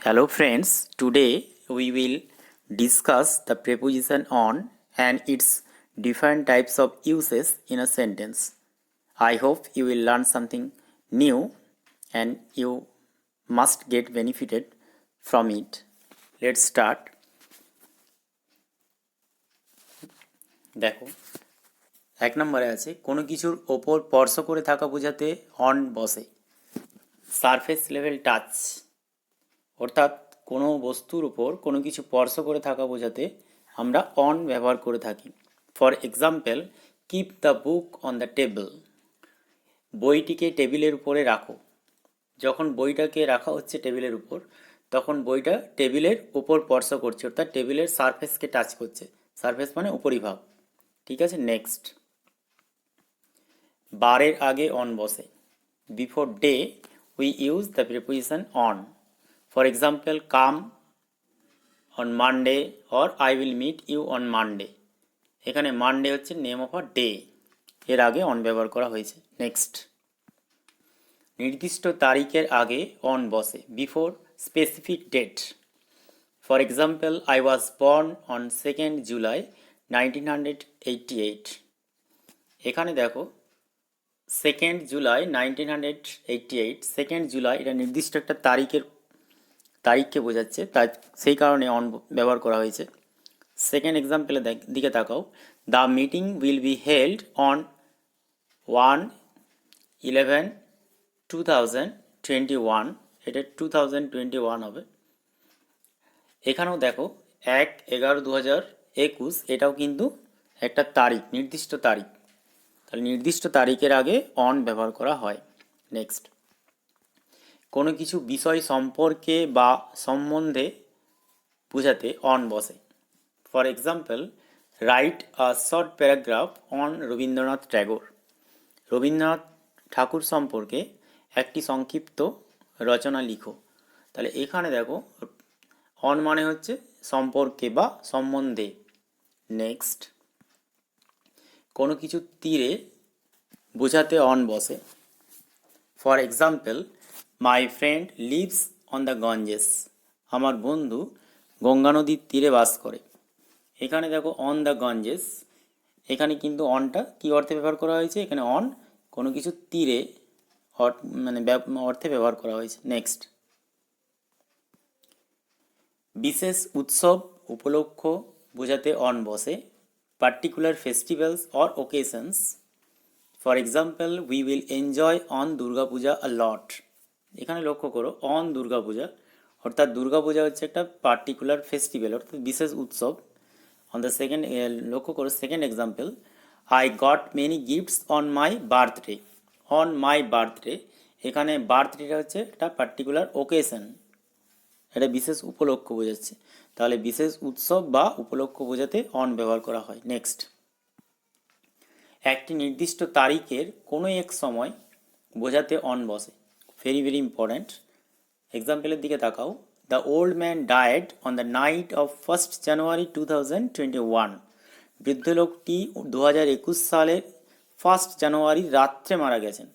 Hello friends, today we will discuss the preposition on and its different types of uses in a sentence. I hope you will learn something new and you must get benefited from it. Let's start. দেখো 1 নম্বরে আছে কোনো কিছুর ওপর স্পর্শ করে থাকা বোঝাতে অন বসে। সারফেস লেভেল টাচ অর্থাৎ কোনো বস্তুর উপর কোনো কিছু স্পর্শ করে থাকা বোঝাতে আমরা অন ব্যবহার করে থাকি। For example, keep the book on the table, বইটিকে টেবিলের উপরে রাখো। যখন বইটাকে রাখা হচ্ছে টেবিলের উপর, তখন বইটা টেবিলের উপর স্পর্শ করছে, অর্থাৎ টেবিলের সারফেসকে টাচ করছে। সারফেস মানে উপরিভাগ। ঠিক আছে, নেক্সট। বারের আগে অন বসে। Before day we use the preposition on. For example, come on Monday or I will meet you on Monday. এখানে মানডে হচ্ছে নেম অফ আ ডে, এর আগে অন ব্যবহার করা হয়েছে। নেক্সট, নির্দিষ্ট তারিখের আগে অন বসে। Before specific date. For example, I was born on 2nd July 1988। এখানে দেখো 2nd July 1988, 2nd July এটা নির্দিষ্ট একটা তারিখকে বোঝাচ্ছে, তাই সেই কারণে অন ব্যবহার করা হয়েছে। সেকেন্ড এক্সাম্পলের দিকে তাকাও। The meeting will be held on 1/11/2021। এটা 2021 হবে। এখানেও দেখো 1/11/2021, এটাও কিন্তু একটা তারিখ, নির্দিষ্ট তারিখ। তাহলে নির্দিষ্ট তারিখের আগে অন ব্যবহার করা হয়। নেক্সট, কোনো কিছু বিষয় সম্পর্কে বা সম্বন্ধে বোঝাতে অন বসে। For example, write a short paragraph on Rabindranath Tagore. Rabindranath Thakur সম্পর্কে একটি সংক্ষিপ্ত রচনা লিখো। তাহলে এখানে দেখো অন মানে হচ্ছে সম্পর্কে বা সম্বন্ধে। নেক্সট, কোনো কিছু তীরে বোঝাতে অন বসে। For example, my friend leaves on the Ganges. আমার বন্ধু গঙ্গা নদীর তীরে বাস করে। এখানে দেখো অন দ্য গঞ্জেস, এখানে কিন্তু অনটা কী অর্থে ব্যবহার করা হয়েছে? এখানে অন কোনো কিছু তীরে মানে অর্থে ব্যবহার করা হয়েছে। নেক্সট, বিশেষ উৎসব উপলক্ষ বোঝাতে অন বসে। Particular festivals or occasions. For example, we will enjoy on Durga Puja a lot. এখানে লক্ষ্য করো অন দুর্গা পূজা, অর্থাৎ দুর্গা পূজা হচ্ছে একটা পার্টিকুলার ফেস্টিভ্যাল, অর্থাৎ বিশেষ উৎসব। অন দ্য সেকেন্ড, লক্ষ্য করো second example, I got many gifts on my birthday. On my birthday, এখানে বার্থডেটা হচ্ছে একটা পার্টিকুলার ওকেশন, এটা বিশেষ উপলক্ষ বোঝাচ্ছে। তাহলে বিশেষ উৎসব বা উপলক্ষ বোঝাতে অন ব্যবহার করা হয়। নেক্সট, একটি নির্দিষ্ট তারিখের কোনো এক সময় বোঝাতে অন বসে। Very very important. এক্সাম্পলের দিকে তাকাও। The old man died on the night of 1st January 2021। বৃদ্ধ লোকটি 2021 সালের 1st জানুয়ারি রাত্রে মারা গেছেন।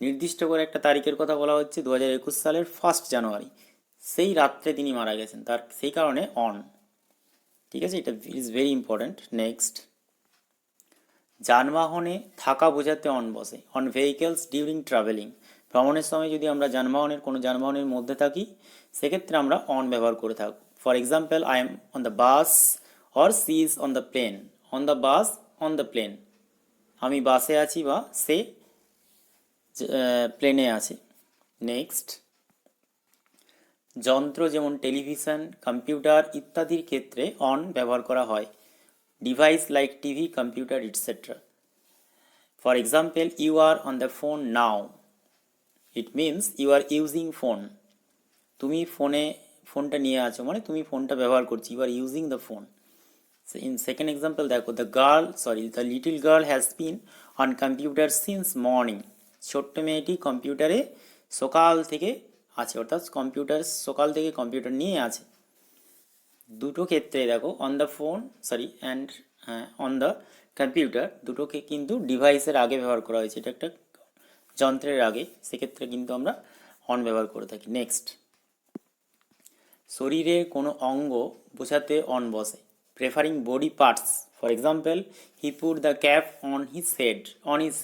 নির্দিষ্ট করে একটা তারিখের কথা বলা হচ্ছে, 2021 সালের 1st জানুয়ারি, সেই রাত্রে তিনি মারা গেছেন, তার সেই কারণে অন। ঠিক আছে, এটা ইজ ভেরি ইম্পর্ট্যান্ট। নেক্সট, যানবাহনে থাকা বোঝাতে অন বসে। On vehicles during travelling. ভ্রমণের সময় যদি আমরা কোনো যানবাহনের মধ্যে থাকি, সেক্ষেত্রে আমরা অন ব্যবহার করে থাকব। For example, I am on the bus or she is on the plane. On the bus, on the plane, আমি বাসে আছি বা সে প্লেনে আছে। নেক্সট, যন্ত্র যেমন টেলিভিশন, কম্পিউটার ইত্যাদির ক্ষেত্রে অন ব্যবহার করা হয়। Device like TV, computer etcetera. For example, you are on the phone now. It means you are using phone. তুমি ফোনটা নিয়ে আছো মানে তুমি ফোনটা ব্যবহার করছো, you are using the phone. In second example দেখো, the little girl has been on computer since morning. ছোট্ট মেয়েটি কম্পিউটারে সকাল থেকে আছে, অর্থাৎ সকাল থেকে কম্পিউটার নিয়ে আছে। দুটো ক্ষেত্রে দেখো on the phone and on the computer, দুটোকে কিন্তু ডিভাইসের আগে ব্যবহার করা হয়েছে, এটা একটা যন্ত্রের আগে, সেক্ষেত্রে কিন্তু আমরা অন ব্যবহার করে থাকি। নেক্সট, শরীরের কোনো অঙ্গ বোঝাতে অন বসে। Preferring body parts, for example he put the cap on his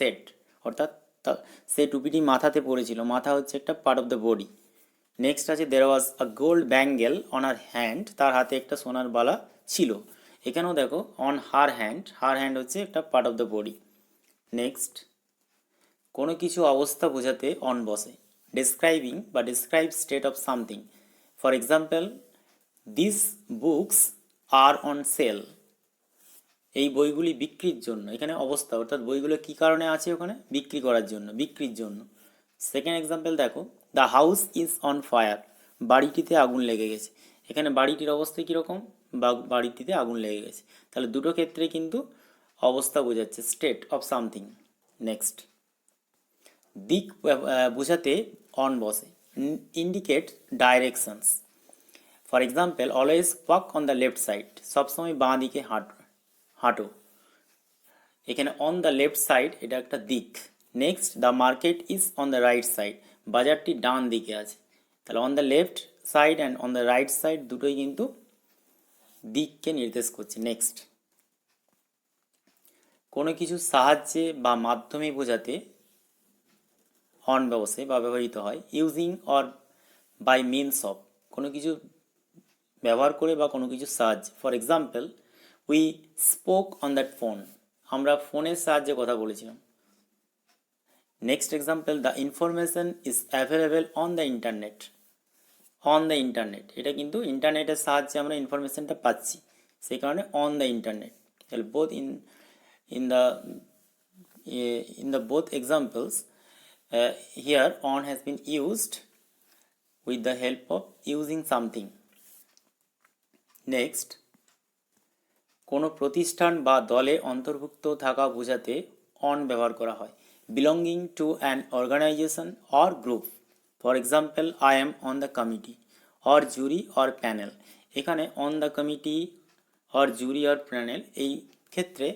head, অর্থাৎ সে টুপিটি মাথাতে পড়েছিল। মাথা হচ্ছে একটা part of the body. Next আছে there was a gold bangle on her hand, তার হাতে একটা সোনার বালা ছিল। এখানেও দেখো অন হার হ্যান্ড হচ্ছে একটা part of the body. Next, কোনো কিছু অবস্থা বোঝাতে অন বসে। ডেসক্রাইবিং বা describe state of something, for example this books are on sell, এই বইগুলি বিক্রির জন্য। এখানে অবস্থা অর্থাৎ বইগুলো কি কারণে আছে ওখানে, বিক্রি করার জন্য, বিক্রির জন্য। সেকেন্ড এক্সাম্পল দেখো, the house is on fire, বাড়িটিতে আগুন লেগে গেছে। এখানে বাড়িটির অবস্থা কীরকম, বা বাড়িটিতে আগুন লেগে গেছে। তাহলে দুটো ক্ষেত্রে কিন্তু অবস্থা বোঝাচ্ছে, স্টেট অফ সামথিং। নেক্সট, দিক বোঝাতে অন বসে। Indicate directions, for example always walk on the left side, সবসময় বাঁ দিকে হাঁটো। এখানে অন দ্য লেফট সাইড এটা একটা দিক। Next, the market is on the right side, বাজারটি ডান দিকে আছে। তাহলে on the left side and on the right side দুটোই কিন্তু দিককে নির্দেশ করছে। নেক্সট, কোনো কিছু সাহায্যে বা মাধ্যমে বোঝাতে অন বসে বা ব্যবহৃত হয়। Using or by means of, কোনো কিছু ব্যবহার করে বা কোনো কিছু সাহায্যে। For example we spoke on that phone, আমরা ফোনের সাহায্যে কথা বলেছিলাম। Next example, the information is available on the internet. On the internet, এটা কিন্তু ইন্টারনেটের সাহায্যে আমরা ইনফরমেশনটা পাচ্ছি, সেই কারণে অন দ্য ইন্টারনেট। তাহলে both in the in the both examples, here on has been used with the help of using something. Next, কোনো প্রতিষ্ঠান বা দলে অন্তর্ভুক্ত থাকা বোঝাতে অন ব্যবহার করা হয়। Belonging to an organization or group, for example I am on the committee or jury or panel. এখানে on the committee or jury or panel, এই ক্ষেত্রে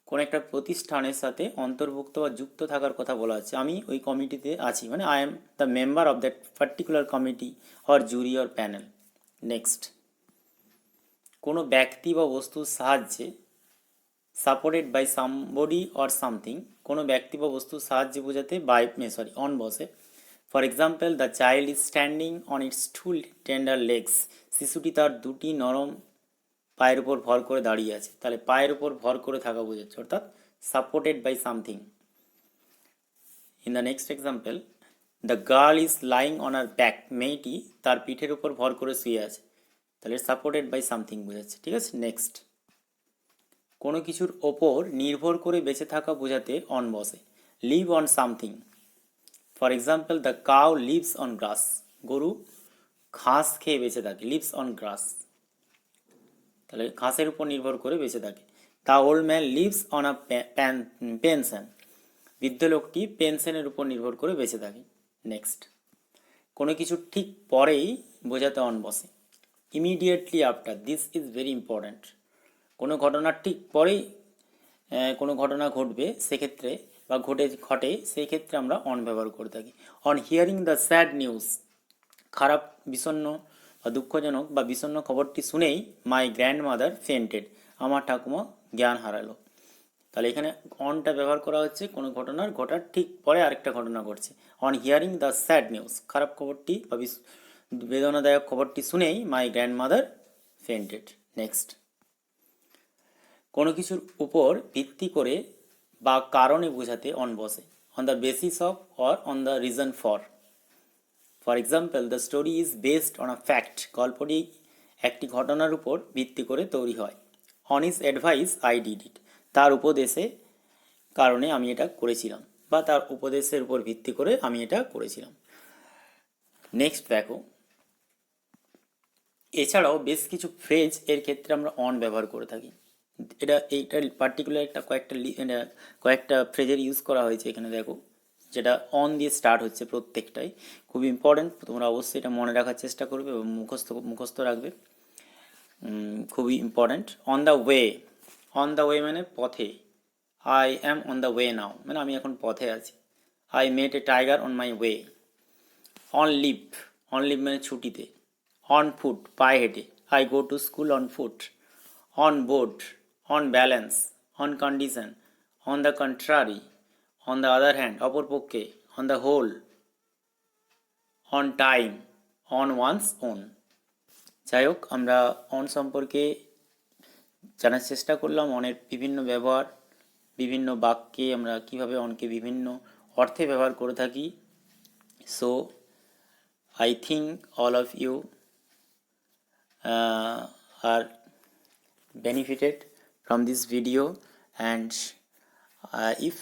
কোনো একটা প্রতিষ্ঠানের সাথে অন্তর্ভুক্ত বা যুক্ত থাকার কথা বলা হচ্ছে। আমি ওই কমিটিতে আছি, মানে I am the member of that particular committee or jury or panel. Next, কোনো ব্যক্তি বা বস্তুর সাহায্যে, supported by somebody or something, কোনো ব্যক্তি বা বস্তুর সাহায্যে বোঝাতে অন বসে। For example the child is standing on its two tender legs, শিশুটি তার দুটি নরম পায়ের উপর ভর করে দাঁড়িয়ে আছে। তাহলে পায়ের উপর ভর করে থাকা বোঝাচ্ছে, অর্থাৎ supported by something. In the next example, the girl is lying on her back, মেয়েটি তার পিঠের উপর ভর করে শুয়ে আছে। তাহলে সাপোর্টেড বাই সামথিং বোঝাচ্ছে, ঠিক আছে। নেক্সট, কোনো কিছুর ওপর নির্ভর করে বেঁচে থাকা বোঝাতে অন বসে। Live on something, for example the cow lives on grass, গরু ঘাস খেয়ে বেঁচে থাকে, লিভস অন গ্রাস। তাহলে ঘাসের উপর নির্ভর করে বেঁচে থাকে। The old man leaves on a pension, বৃদ্ধ লোকটি পেনশনের উপর নির্ভর করে বেঁচে থাকে। নেক্সট, কোনো কিছু ঠিক পরেই বোঝাতে অন বসে। Immediately after, this is very important. কোনো ঘটনার ঠিক পরেই কোনো ঘটনা ঘটবে সেক্ষেত্রে বা ঘটে সেই ক্ষেত্রে আমরা অন ব্যবহার করে থাকি। On hearing the sad news, খারাপ বিষণ্ণ বা দুঃখজনক বা বিষণ্ণ খবরটি শুনেই মাই গ্র্যান্ড মাদার ফেন্টেড, আমার ঠাকুমা জ্ঞান হারালো। তাহলে এখানে অনটা ব্যবহার করা হচ্ছে কোনো ঘটার ঠিক পরে আরেকটা ঘটনা ঘটছে। On hearing the sad news, খারাপ খবরটি বা বেদনাদায়ক খবরটি শুনেই মাই গ্র্যান্ড মাদার ফেন্টেড। নেক্সট, কোনো কিছুর উপর ভিত্তি করে বা কারণে বোঝাতে অন বসে। On the basis of or on the reason for, for example the story is based on a fact, গল্পটি একটি ঘটনার উপর ভিত্তি করে তৈরি হয়। On his advice I did it, তার উপদেশে কারণে আমি এটা করেছিলাম, বা তার উপদেশের উপর ভিত্তি করে আমি এটা করেছিলাম। নেক্সট দেখো, এছাড়াও বেশ কিছু ফ্রেজ এর ক্ষেত্রে আমরা অন ব্যবহার করে থাকি। এইটা পার্টিকুলার কয়েকটা ফ্রেজের ইউজ করা হয়েছে এখানে দেখো, যেটা অন দিয়ে স্টার্ট হচ্ছে প্রত্যেকটাই। খুব ইম্পর্ট্যান্ট, তোমরা অবশ্যই এটা মনে রাখার চেষ্টা করবে এবং মুখস্থ রাখবে, খুবই important. On the way, on the way মানে পথে। I am on the way now, মানে আমি এখন পথে আছি। I met a tiger on my way. On leave, on leave মানে ছুটিতে। অন ফুট পায়ে হেঁটে, I go to school on foot. On board, on balance, on condition, on the contrary, on the other hand অপরপক্ষে, on the whole, on time, on one's own. যাই হোক, আমরা on সম্পর্কে জানার চেষ্টা করলাম, অনের বিভিন্ন ব্যবহার, বিভিন্ন বাক্যে আমরা কিভাবে অনকে বিভিন্ন অর্থে ব্যবহার করে থাকি। So I think all of you are benefited from this video, and if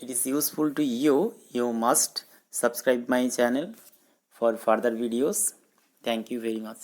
it is useful to you, you must subscribe my channel for further videos. Thank you very much.